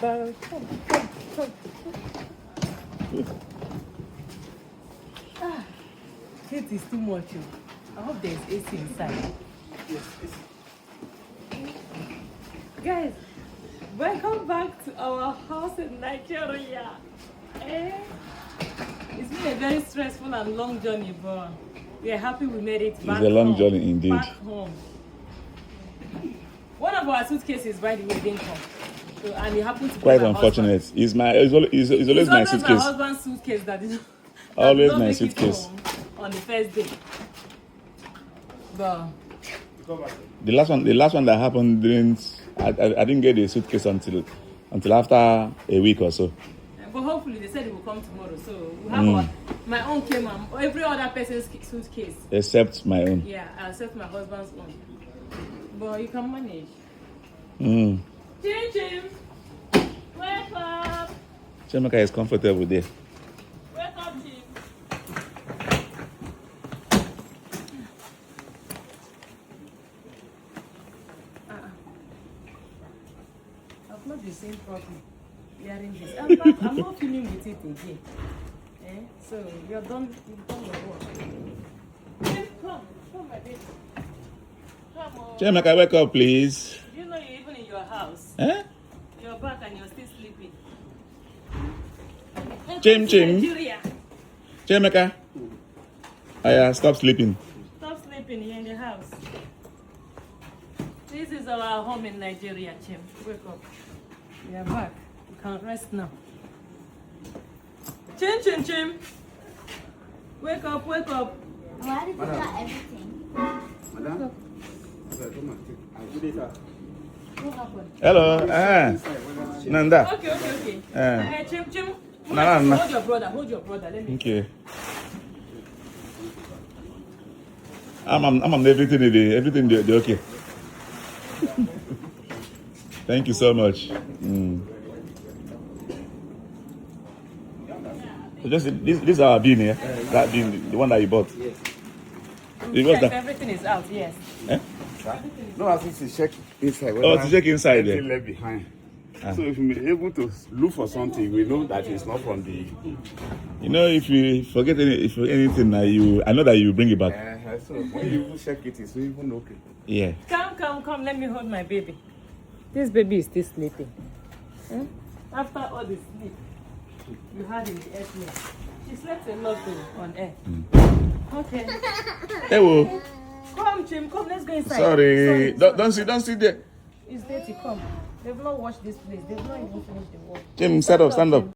Come. Ah, heat is too much. I hope there's AC inside. Yes, AC. Guys, welcome back to our house in Nigeria. It's been a very stressful and long journey, but we are happy we made it back. It's a long home. journey indeed. Back home. One of our suitcases, by the way, didn't come. So, and it happened to be Quite my unfortunate. husband. It's always my My suitcase. husband's suitcase that is Always not my make it suitcase. home on the first day. But The last one that happened I didn't get the suitcase until after a week or so. but hopefully they said it will come tomorrow. So we have my own came and every other person's suitcase. Except my own. Yeah, except my husband's own. But you can manage. Mm. Chim. Wake up. Chemaka is comfortable there. Wake up, Chim. I've not been seeing properly. Hearing this. I'm not feeling with it again. So you've done your work. Chim, come, my baby. Come on. Chemaka, wake up, please. You know you're even in your house. Eh? You're back and you're still sleeping. Chim. Nigeria. Chemaka. Stop sleeping. Stop sleeping here in the house. This is our home in Nigeria, Chim. Wake up. We are back. You can rest now. Chim. Wake up. Why did you got everything? Madam? Come on, take. Good day, sir. What happened? Hello. Nanda. Okay. Chim. Nah. Hold your brother. Let me. Okay. I'm on everything they okay. Thank you so much. So just this is our bean here. That bean, the one that you bought. Yes. Yes, everything is out, yes. Eh? No, I think to check inside. To check inside there. Anything left behind. So if we're able to look for something, we know that it's not from the. You know, if you forget anything, I know that you bring it back. So when you check it, it's even okay. Yeah. Come. Let me hold my baby. This baby is still sleeping. After all the sleep you had in the airplane, she slept a lot on air. Okay. Hey, whoa. Come, Chim. Come, let's go inside. Sorry. Don't sit there. It's dirty. Come. They've not washed this place. They've not even finished the work. Jim, stand up.